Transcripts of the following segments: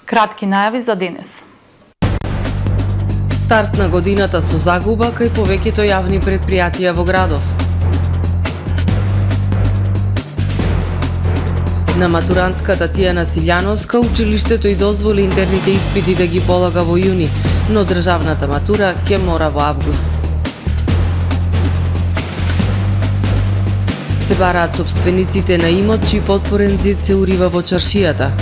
Кратки најави за денес. Старт на годината со загуба кај повеќето јавни предпријатија во градов. На матурантката Тијана Силјановска училиштето и дозволи интерните испити да ги полага во јуни, но државната матура ќе мора во август. Се бараат сопствениците на имот чиј потпорен зид се урива во чаршијата.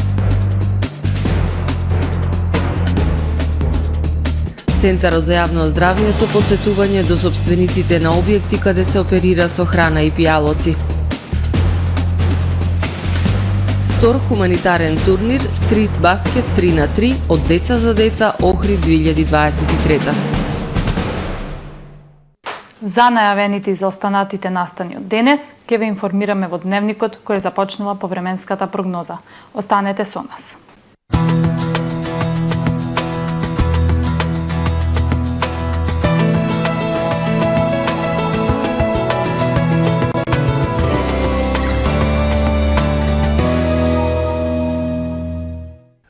Центарот за јавно здравје со потсетување до сопствениците на објекти каде се оперира со храна и пијалоци. Втор хуманитарен турнир Стрит баскет 3x3 од деца за деца Охрид 2023. За најавените и за останатите настани од денес, ќе ве информираме во дневникот кој започнува повременската прогноза. Останете со нас.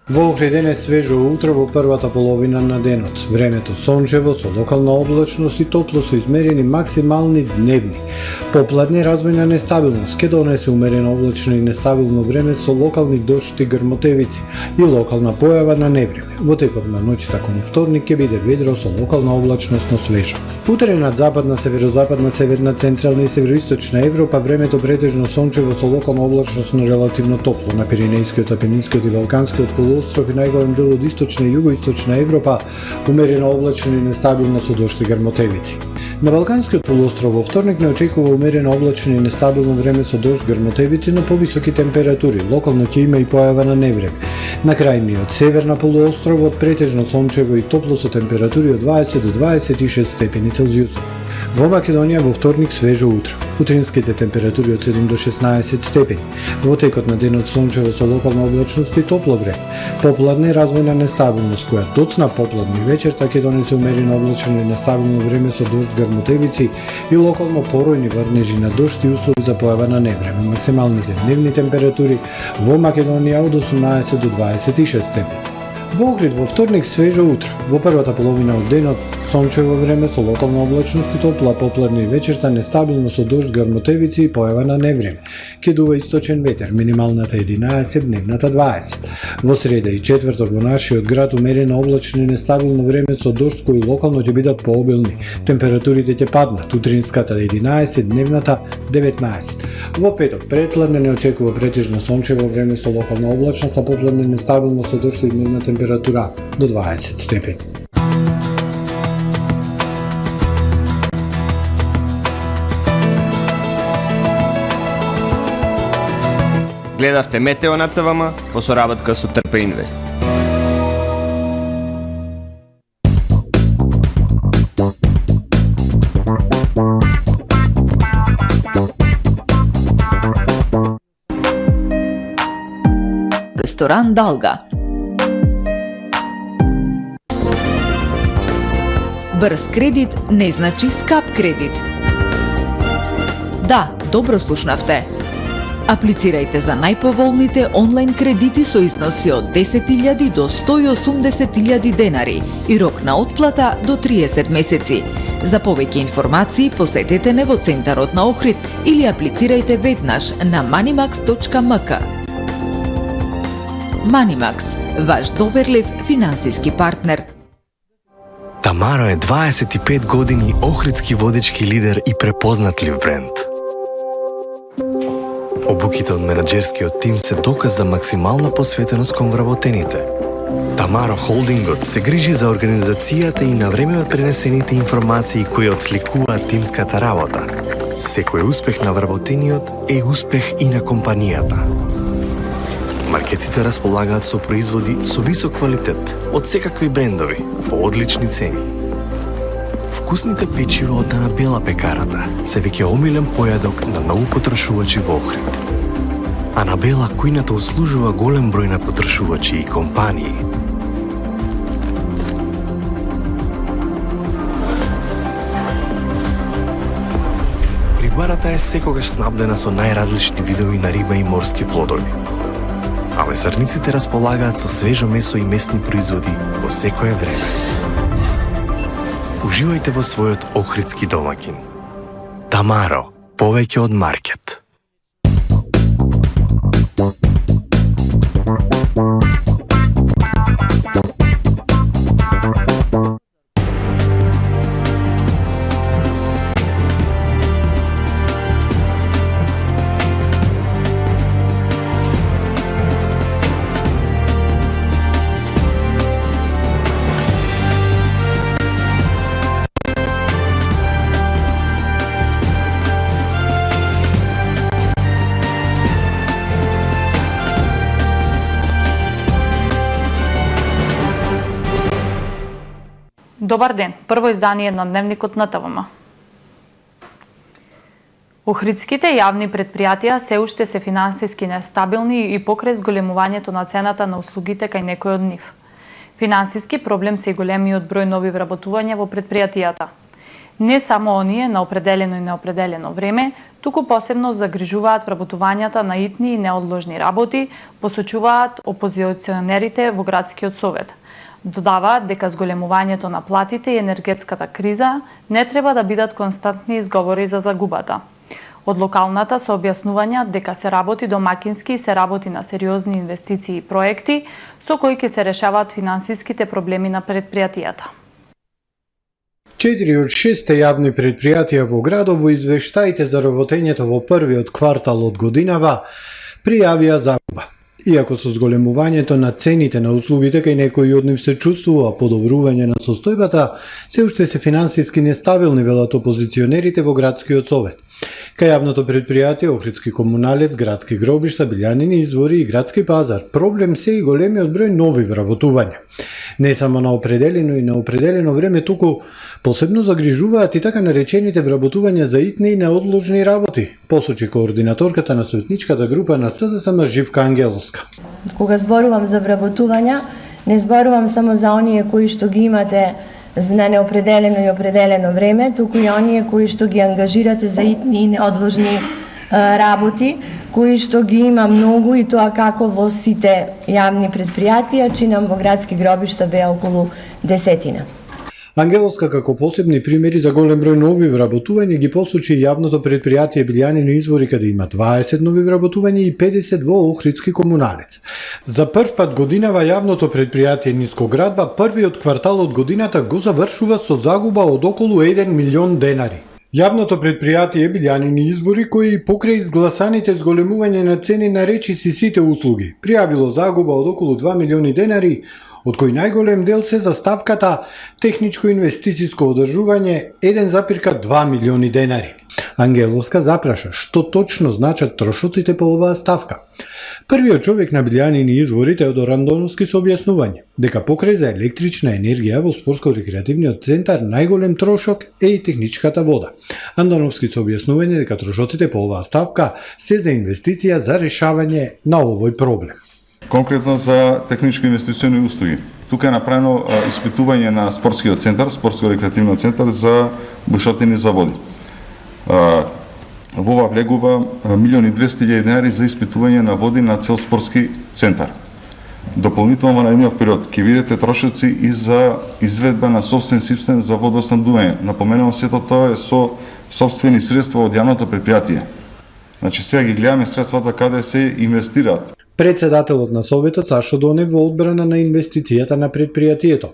Во Охрид денес свежо утро во првата половина на денот. Времето сончево со локална облачност и топло со измерени максимални дневни. Попладне развојна нестабилност ќе донесе умерено облачно и нестабилно време со локални дожд и грмотевици и локална појава на невреме. Во текот на ноќта кон вторник ќе биде ведро со локална облачност, но свежо. Утре над западна, северозападна, северна, централна и североисточна Европа времето претежно сончево со локална облачност, но релативно топло. На Пиренејскиот, Апенинскиот и Балканскиот полуостров и најголем дел од источна и југоисточна Европа умерено облачно и нестабилно со дожд и грмотевици. На Балканскиот полуостров во вторник не очекува умерено облачно и нестабилно време со дожд, грмотевици, но повисоки температури. Локално ќе има и појава на невреме. На крајниот северна полуостровот претежно сончево и топло со температури од 20 до 26 степени Целзиус. Во Македонија во вторник свежо утро. Утринските температури од 7 до 16 степени. Во текот на денот сончево со локална облачност и топло време. Попладне развојна нестабилност која доцна попладне вечерта ќе донесе умерено облачно и нестабилно време со дожд, грмотевици и локално поројни врнежи на дожд и услови за појава на невреме. Максималните дневни температури во Македонија од 18 до 26 степени. Во Охрид во вторник свежо утро. Во првата половина од денот сончево време со локална облачност и топла, попладне и вечерта нестабилно со дожд, грмотевици и појава на невреме. Ќе дува источен ветер, минималната 11, дневната 20. Во среда и четврток во нашиот град умерено облачно и нестабилно време со дожд кои локално ќе бидат пообилни. Температурите ќе паднат, утринската 11, дневната 19. Во петок претпладне не очекува претежно сончево време со локална облачност, а попладне нестабилно со дожд и дневна температура до 20 степени. Гледавте Метео на ТВМ по соработка со Трпе Инвест. Ресторан Далга. Брз кредит не значи скап кредит. Да, добро слушнавте. Аплицирајте за најповолните онлайн кредити со износи од 10.000 до 180.000 денари и рок на отплата до 30 месеци. За повеќе информации посетете не во центарот на Охрид или аплицирајте веднаш на manimax.mk. Manimax, ваш доверлив финансиски партнер. Тамаро е 25 години охридски водечки лидер и препознатлив бренд. Обуките од менаџерскиот тим се доказ за максимална посветеност кон вработените. Тамаро Холдингот се грижи за организацијата и на време пренесените информации кои отсликуваат тимската работа. Секој успех на вработениот е успех и на компанијата. Маркетите располагаат со производи со висок квалитет од секакви брендови по одлични цени. Вкусните печива од Анабела пекарата се веќе омилен појадок на многу потрошувачи во Охрид. Анабела кујната услужува голем број на потрошувачи и компании. Рибарата е секогаш снабдена со најразлични видови на риба и морски плодови. А Кавезарниците располагаат со свежо месо и местни производи во секое време. Уживајте во својот охридски домаќин. Тамаро, повеќе од маркет. Добар ден, прво издание на Дневникот на ТВМ. Охридските јавни предпријатија се уште се финансиски нестабилни и покрај зголемувањето на цената на услугите кај некој од нив. Финансиски проблем се и големиот број нови вработувања во предпријатијата. Не само оние на определено и неопределено време, туку посебно загрижуваат вработувањата на итни и неодложни работи, посочуваат опозиционерите во Градскиот совет. Додаваат дека зголемувањето на платите и енергетската криза не треба да бидат константни изговори за загубата. Од локалната се објаснувања дека се работи домакински и се работи на сериозни инвестиции и проекти со кои ќе се решаваат финансиските проблеми на предпријатијата. 4 од 6 јавни предпријатија во градот во извештаите за работењето во првиот квартал од годинава пријавија загуба. Иако со зголемувањето на цените на услугите кај некои од нив се чувствува подобрување на состојбата, се уште се финансиски нестабилни, велат опозиционерите во Градскиот совет. Кај јавното предпријатие Охридски комуналец, Градски гробишта, Билјанини извори и Градски пазар, проблем се и големиот број нови вработувања. Не само на определено и неопределено време, туку посебно загрижуваат и така наречените вработувања за итни и неодложни работи, посочи координаторката на советничката група на СДСМ Живка Ангеловска. Кога зборувам за вработувања, не зборувам само за оние кои што ги имате на неопределено и определено време, туку и оние кои што ги ангажирате за итни и неодложни работи, кои што ги има многу и тоа како во сите јавни предпријатија, чинам во Градски гробишта беа околу 10. Ангеловска како посебни примери за голем број нови вработувања ги посочи јавното предпријатие Билјанини извори, каде има 20 нови вработувања и 50 во Охридски комуналец. За прв пат годинава јавното предпријатие Нискоградба првиот квартал од годината го завршува со загуба од околу 1 милион денари. Јавното предпријатие Билјанини извори, кои покрај изгласаните зголемување на цени на речиси сите услуги, пријавило загуба од околу 2 милиони денари, од кои најголем дел се за ставката техничко инвестициско одржување 1,2 милиони денари. Ангеловска запраша што точно значат трошоците по оваа ставка. Првиот човек на Билјанини извори Теодор Андоновски со објаснување дека покрај за електрична енергија во спортско-рекреативниот центар најголем трошок е и техничката вода. Андоновски со објаснување дека трошоците по оваа ставка се за инвестиција за решавање на овој проблем. Конкретно за техничко-инвестициони услуги. Тука е направено испитување на спортскиот центар, спортско-рекреативниот центар за бушотини за води. Во ова влегува 1.200.000 денари за испитување на води на цел спортски центар. Дополнително на едниот период ќе видите трошоци и за изведба на собствен систем за водоснабдување. Напоменувам, сето тоа е со собствени средства од јавното предпријатие. Значи сега ги гледаме средствата каде се инвестираат. Председателот на Советот Сашо Донев во одбрана на инвестицијата на предпријатието,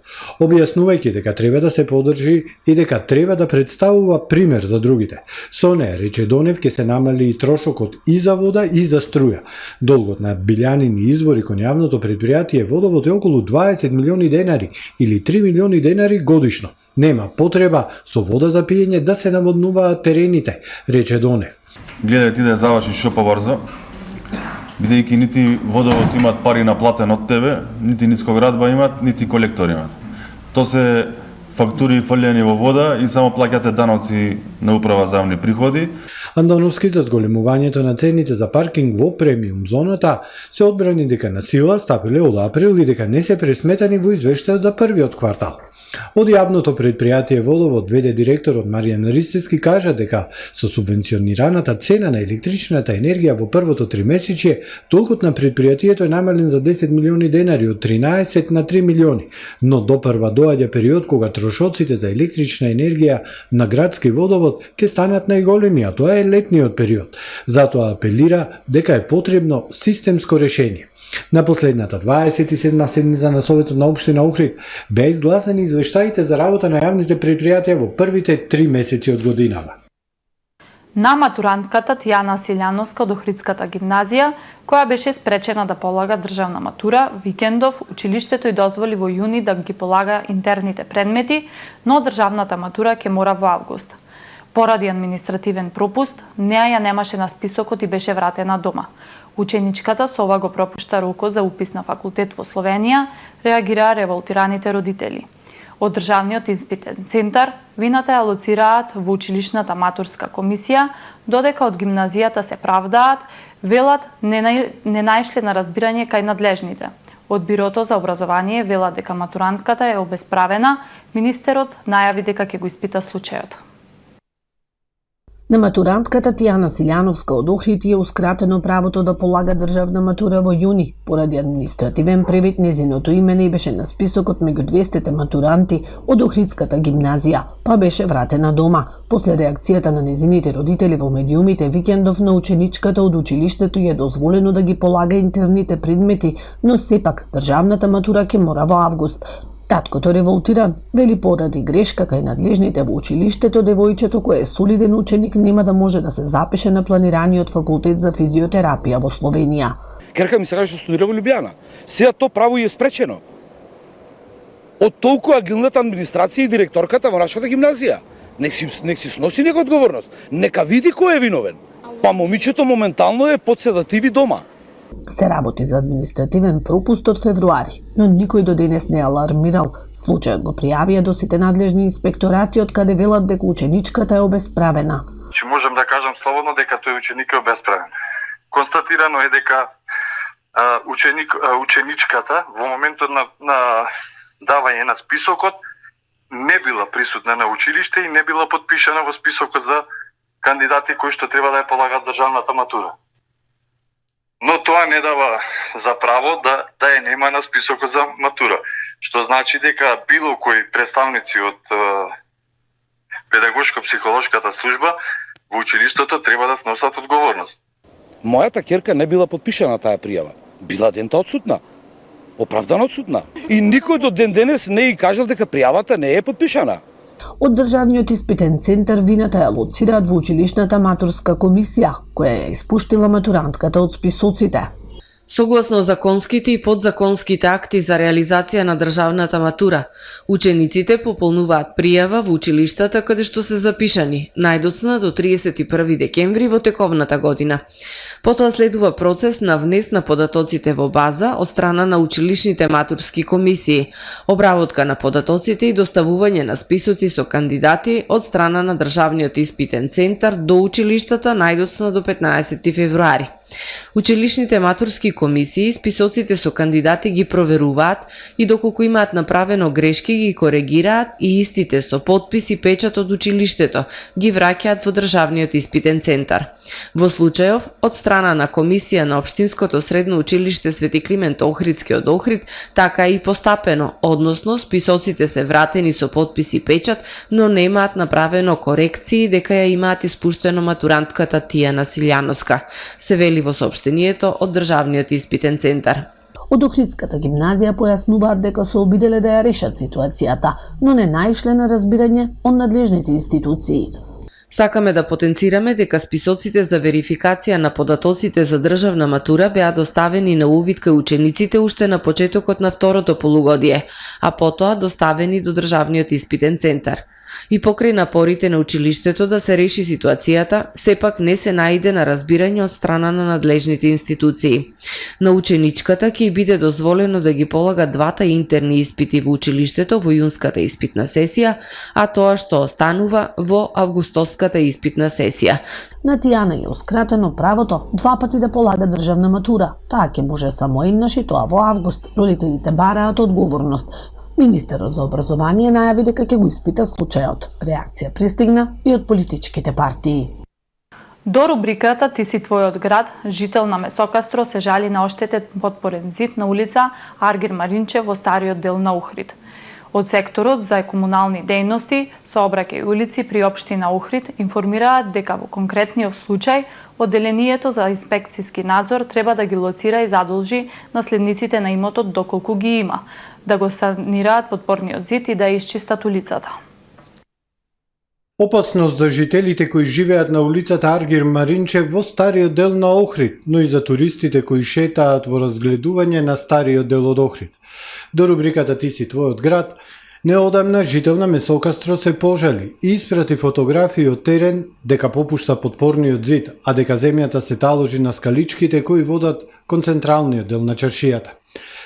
објаснувајќи дека треба да се поддржи и дека треба да представува пример за другите. Со неа, рече Донев, ќе се намали и трошокот и за вода и за струја. Долгот на Билјанини извори кон јавното предпријатие водовод е околу 20 милиони денари или 3 милиони денари годишно. Нема потреба со вода за пиење да се наводнуваат терените, рече Донев. Гледај ти да завачиш што побрзо, бидејќи нити водовод имаат пари наплатен од тебе, нити Нискоградба имаат, нити колектор имаат. То се фактури фрлени во вода и само плаќате даноци на управа за јавни приходи. Андоновски за зголемувањето на цените за паркинг во премиум зоната се одбрани дека на сила стапиле од април и дека не се пресметани во извештајот за првиот квартал. Од јавното предпријатие Водовод веде директорот Маријан Ристевски кажа дека со субвенционираната цена на електричната енергија во првото тримесечје долгот на предпријатието е намален за 10 милиони денари од 13 на 3 милиони, но допрва доаѓа период кога трошоците за електрична енергија на градски водовод ќе станат најголеми, а тоа е летниот период. Затоа апелира дека е потребно системско решение. На последната 27 седница на Советот на Општина Охрид беа изгласани извештаите за работа на јавните предпријатија во првите 3 месеци од годинава. На матурантката Тијана Силјановска од Охридската гимназија, која беше спречена да полага државна матура, викендов училиштето и дозволи во јуни да ги полага интерните предмети, но државната матура ќе мора во август. Поради административен пропуст, неа ја немаше на списокот и беше вратена дома. Ученичката со ова го пропушта рокот за упис на факултет во Словенија, реагираа револтираните родители. Од Државниот испитен центар вината ја лоцираат во училишната матурска комисија, додека од гимназијата се правдаат, велат не најшле на разбирање кај надлежните. Од Бирото за образование велат дека матурантката е обесправена, министерот најави дека ќе го испита случајот. На матурантката Тијана Силјановска од Охрид е ускратено правото да полага државна матура во јуни. Поради административен превид, незиното име не беше на списокот меѓу 200 матуранти од Охридската гимназија, па беше вратена дома. После реакцијата на незините родители во медиумите, викендов на ученичката од училиштето е дозволено да ги полага интерните предмети, но сепак државната матура ќе мора во август. Таткото револтиран, вели поради грешка кај надлежните во училиштето, девојчето кој е солиден ученик нема да може да се запише на планираниот факултет за физиотерапија во Словенија. Керка ми сакаше да студира во Лјубљана. Сега то право е спречено. Од толку агилната администрација и директорката во нашата гимназија. Нек си сноси нека одговорност. Нека види кој е виновен. Па момичето моментално е под седативи дома. Се работи за административен пропуст од февруари, но никој до денес не алармирал. Случајот го пријавија до сите надлежни инспекторати, од каде велат дека ученичката е обесправена. Че можам да кажам слободно дека тој ученик е обесправен. Констатирано е дека ученичката во моментот на давање на списокот не била присутна на училиште и не била подпишана во списокот за кандидати кои што треба да ја полагат државната матура. Но тоа не дава за право да ја нема на списокот за матура, што значи дека било кои представници од педагошко-психолошката служба во училиштето треба да сносат одговорност. Мојата ќерка не била подпишана таа пријава. Била дента одсутна. Оправдано одсутна. И никој до ден денес не и кажал дека пријавата не е подпишана. Од Државниот испитен центар вината ја лоцираат во училишната матурска комисија, која ја испуштила матурантката од списоците. Согласно законските и подзаконските акти за реализација на државната матура, учениците пополнуваат пријава во училиштата каде што се запишани, најдоцна до 31 декември во тековната година. Потоа следува процес на внес на податоците во база од страна на училишните матурски комисии, обработка на податоците и доставување на списоци со кандидати од страна на Државниот испитен центар до училиштата најдоцна до 15 февруари. Училишните матурски комисии списоците со кандидати ги проверуваат и доколку имаат направено грешки ги коригираат и истите со потпис и печат од училиштето ги враќаат во Државниот испитен центар. Во случајов од страна на комисија на Општинското средно училиште Свети Климент Охридски од Охрид така и постапено, односно списоците се вратени со потпис и печат, но немаат направено корекции дека ја имаат испуштено матурантката Тијана Силјановска, се вели во соопштението од Државниот испитен центар. Од Охридската гимназија појаснуваат дека се обиделе да ја решат ситуацијата, но не наишле на разбирање од надлежните институции. Сакаме да потенцираме дека списоците за верификација на податоците за државна матура беа доставени на увид кај учениците уште на почетокот на второто полугодие, а потоа доставени до Државниот испитен центар. И покрај напорите на училиштето да се реши ситуацијата, сепак не се најде на разбирање од страна на надлежните институции. На ученичката ќе биде дозволено да ги полага двата интерни испити во училиштето во јунската испитна сесија, а тоа што останува во августоската испитна сесија. На Тијана е ускратено правото 2 пати да полага државна матура. Таа ќе може само еднаш и тоа во август. Родителите бараат одговорност. Министерот за образование најави дека ќе го испита случајот. Реакција пристигна и од политичките партии. До рубриката Ти си твојот град, жител на Месокастро се жали на оштетен подпорен зид на улица Аргир Маринчев во стариот дел на Охрид. Од секторот за комунални дејности, сообраќај улици при општина Охрид информираат дека во конкретниот случај Одделението за инспекцијски надзор треба да ги лоцира и задолжи наследниците на имотот доколку ги има, да го санираат подпорниот зид и да исчистат улицата. Опасност за жителите кои живеат на улицата Аргир Маринчев во стариот дел на Охрид, но и за туристите кои шетаат во разгледување на стариот дел од Охрид. До рубриката Ти си твојот град, неодамна жител на Месокастро се пожали и испрати фотографии од терен дека попушта подпорниот зид, а дека земјата се таложи на скаличките кои водат кон централниот дел на чаршијата.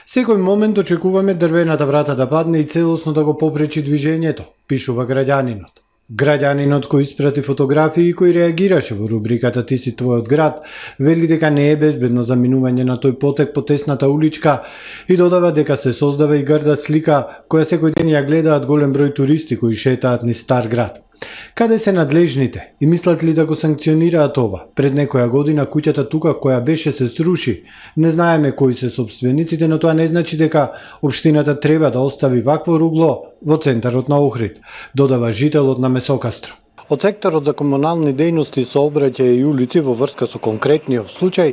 Секој момент очекуваме дрвената врата да падне и целосно да го попречи движењето, пишува граѓанинот. Граѓанинот кој испрати фотографии и кој реагираше во рубриката Ти си твојот град, вели дека не е безбедно за минување на тој потек по тесната уличка и додава дека се создава и гарда слика која секој ден ја гледаат голем број туристи кои шетаат низ стар град. Каде се надлежните и мислат ли да го санкционираат ова? Пред некоја година куќата тука која беше се сруши. Не знаеме кои се собствениците, но тоа не значи дека општината треба да остави вакво ругло во центарот на Охрид, додава жителот на Месокастро. Од секторот за комунални дејности, сообраќај и улици во врска со конкретниот случај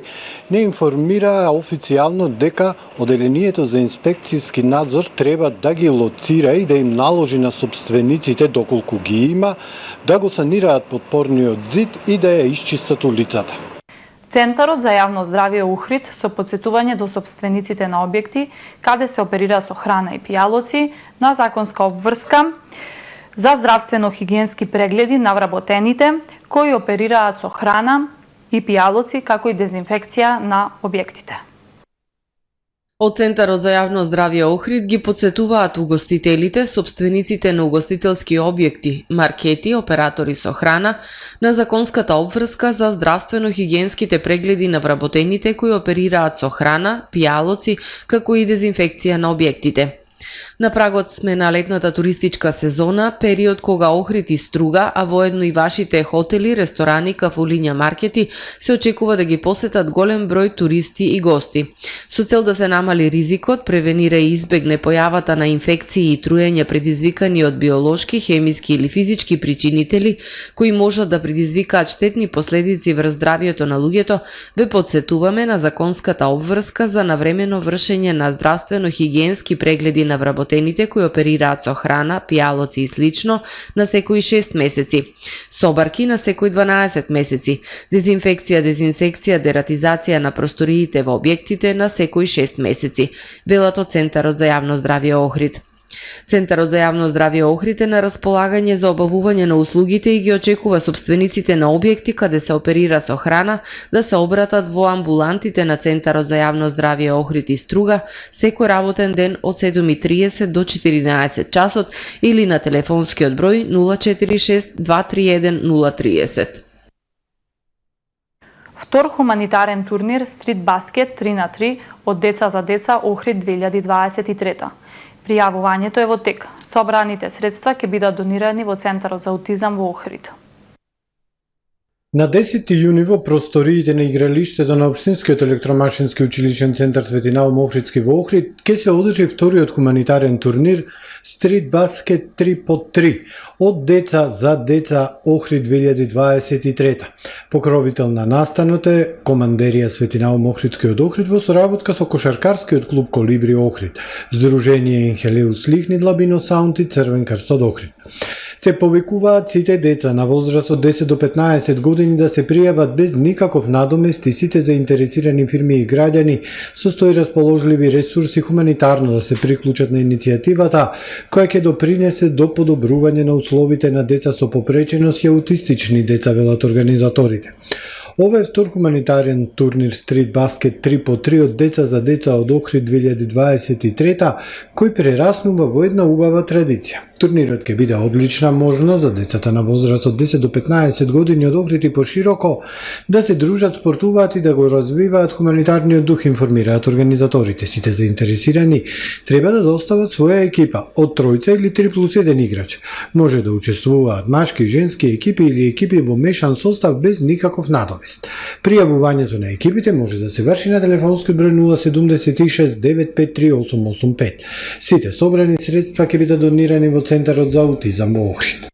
не информираа официјално дека Одделението за инспекцијски надзор треба да ги лоцира и да им наложи на собствениците, доколку ги има, да го санираат подпорниот зид и да ја исчистат улицата. Центарот за јавно здравје Охрид со потсетување до собствениците на објекти каде се оперира со храна и пијалоци на законска обврска за здравствено-хигиенски прегледи на вработените кои оперираат со храна и пијалоци, како и дезинфекција на објектите. Од Центарот за јавно здравје Охрид ги потсетуваат угостителите, собствениците на угостителски објекти, маркети, оператори со храна, на законската обврска за здравствено-хигиенските прегледи на вработените кои оперираат со храна, пијалоци, како и дезинфекција на објектите. На прагот сме на летната туристичка сезона, период кога Охрид и Струга, а воедно и вашите хотели, ресторани, кафулиња, маркети се очекува да ги посетат голем број туристи и гости. Со цел да се намали ризикот, превенира и избегне појавата на инфекции и труење предизвикани од биолошки, хемиски или физички причинители кои можат да предизвикаат штетни последици врз здравјето на луѓето, ве потсетуваме на законската обврска за навремено вршење на здравствено-хигиенски прегледи на вработените кои оперираат со храна, пијалоци и слично на секои 6 месеци, собарки на секои 12 месеци, дезинфекција, дезинсекција, дератизација на просториите во објектите на секои 6 месеци, велат од Центарот за јавно здравје Охрид. Центарот за јавно здравје Охрид е на располагање за обавување на услугите и ги очекува собствениците на објекти каде се оперира со храна да се обратат во амбулантите на Центарот за јавно здравје Охрид и Струга секој работен ден од 7:30 до 14 часот или на телефонскиот број 046 231 030. Втор хуманитарен турнир Стрит баскет 3x3 од деца за деца Охрид 2023. Пријавувањето е во тек. Собраните средства ќе бидат донирани во Центарот за аутизам во Охрид. На 10 јуни во просториите на игралиштето на Општинскиот електромашински училишен центар Свети Наум Охридски во Охрид ќе се одржи вториот хуманитарен турнир Стрит баскет 3x3 од деца за деца Охрид 2023. Покровител на настанот е Командерија Свети Наум Охридски од Охрид во соработка со кошаркарскиот клуб Колибри Охрид, Сдружение Енхелеус Лихнид Лабино Саунт и Црвен крст од Охрид. Се повикуваат сите деца на возраст од 10 до 15 години да се пријават без никаков надомест и сите заинтересирани фирми и граѓани со стои расположливи ресурси хуманитарно да се приклучат на иницијативата која ќе допринесе до подобрување на условите на деца со попреченост и аутистични деца, велат организаторите. Ова е втор хуманитарен турнир Стрит баскет 3x3 од деца за деца од Охрид 2023, кој прераснува во една убава традиција. Турнирот ќе биде одлична можност за децата на возраст од 10 до 15 години од Охрид и пошироко да се дружат, спортуваат и да го развиваат хуманитарниот дух, информираат организаторите. Сите заинтересирани треба да достават своја екипа од тројца или 3+1 играч. Може да учествуваат машки, женски екипи или екипи во мешан состав без никаков надомест. Пријавувањето на екипите може да се врши на телефонски број 076 953 885. Сите собрани средства ќе бидат донирани во Центарот за аутизам во Охрид.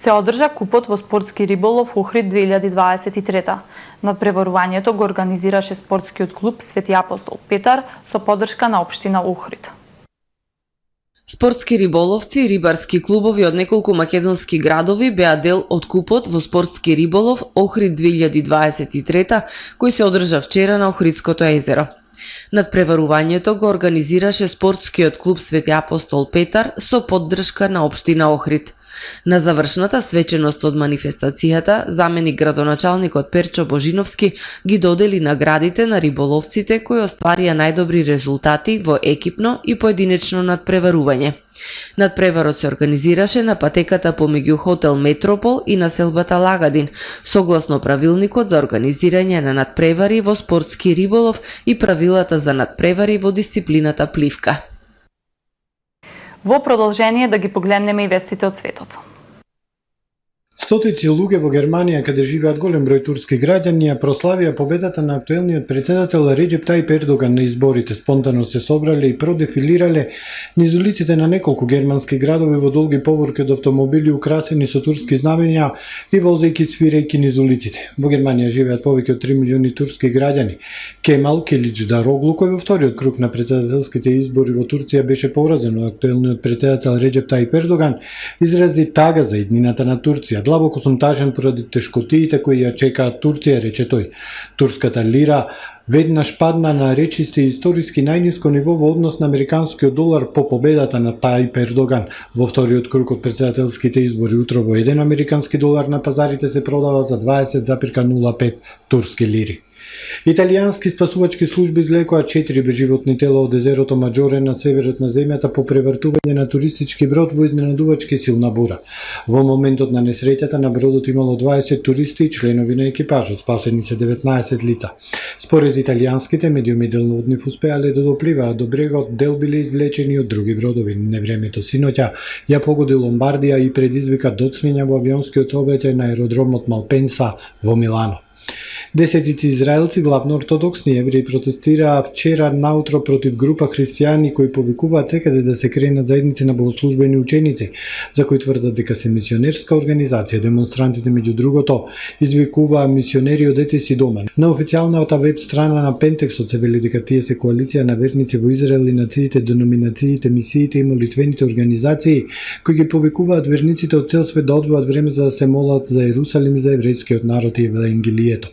Се одржа купот во спортски риболов Охрид 2023. Надпреварувањето го организираше спортскиот клуб Свети Апостол Петар со поддршка на општина Охрид. Спортски риболовци и рибарски клубови од неколку македонски градови беа дел од купот во спортски риболов Охрид 2023, кој се одржа вчера на Охридското езеро. Надпреварувањето го организираше спортскиот клуб Свети Апостол Петар со поддршка на општина Охрид. На завршната свеченост од манифестацијата, заменик градоначалникот Перчо Божиновски ги додели наградите на риболовците кои остварија најдобри резултати во екипно и поединечно надпреварување. Надпреварот се организираше на патеката помеѓу хотел Метропол и населбата Лагадин, согласно правилникот за организирање на надпревари во спортски риболов и правилата за надпревари во дисциплината пливка. Во продолжение да ги погледнеме и вестите од светот. Стотици луѓе во Германија, каде живеат голем број турски граѓани, ја прославија победата на актуелниот председател Реџеп Тајип Ердоган на изборите. Спонтано се собрале и продефилирале низ улиците на неколку германски градови во долги поворки од автомобили украсени со турски знамења и возејќи свирејќи низ улиците. Во Германија живеат повеќе од 3 милиони турски граѓани. Кемал Киличдароглу, кој во вториот круг на председателските избори во Турција беше поразен од актуелниот председател Реџеп Тајип Ердоган, изрази тага за иднината на Турција. Длабоко сум тажен поради тешкотиите кои ја чекаат Турција, рече тој. Турската лира веднаш падна на речисти историски најниско ниво во однос на американскиот долар по победата на Тајип Ердоган. Во вториот круг од председателските избори утро во 1 американски долар на пазарите се продава за 20,05 турски лири. Италијански спасувачки служби извлекоа 4 безживотни тела од езерото Маџоре на северот на земјата по превртување на туристички брод во изненадувачки силна бура. Во моментот на несреќата на бродот имало 20 туристи и членови на екипажот, спасени се 19 лица. Според италијанските медиуми делноводнив успеале да допливаат до брегот, дел биле извлечени од други бродови. Невремето синоќа ја погоди Ломбардија и предизвика доцнења во авионскиот сообраќај на аеродромот Малпенса во Милано. Десетици израелци, главно ортодоксни евреи, протестираа вчера наутро против група христијани кои повикуваат секаде да се кренат заедници на богослужбени ученици, за кои тврдат дека се мисионерска организација. Демонстрантите, меѓу другото, извикуваа мисионери одете си дома. На официјалната веб страна на Пентексот се вели дека тие се коалиција на верници во Израел и нациите, деноминациите, мисиите и молитвените организации кои ги повикуваат верниците од цел свет да одвоат време за да се молат за Ерусалим и за еврејскиот народ и Евангелието.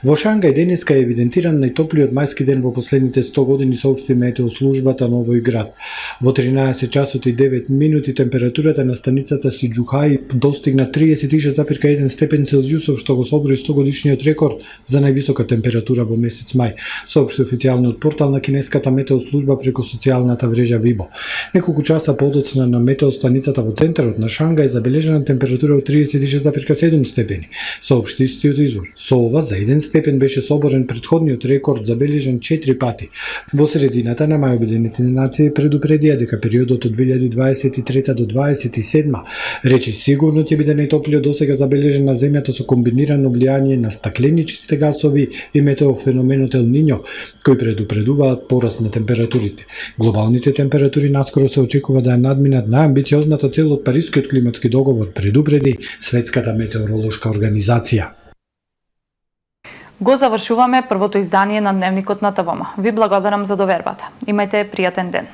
Во Шангај денеска е евидентиран најтоплиот мајски ден во последните 100 години, соопшти метеослужбата на овој град. Во 13 часот и 9 минути температурата на станицата Сиџухај достигна 36,1 степен Целзиусов, што го собори 100-годишниот рекорд за највисока температура во месец мај, соопшти официјалниот портал на кинеската метеослужба преку социјалната мрежа Вибо. Неколку часа подоцна на метеостаницата во центарот на Шангај забележана температура од 36,7 степени, соопшти истиот извор. Со ова за 1 степен беше соборен претходниот рекорд забележан 4 пати. Во средината на мај Обединетите нации предупредија дека периодот од 2023 до 2027 рече сигурно ќе биде најтоплиот досега забележан на земјата со комбинирано влијание на стакленичните гасови и метеофеноменот Ел Нињо, кои предупредуваат пораст на температурите. Глобалните температури наскоро се очекува да ја надминат најамбициозната цел од Парискиот климатски договор, предупреди Светската метеоролошка организација. Го завршуваме првото издание на Дневникот на ТВМ. Ви благодарам за довербата. Имајте пријатен ден.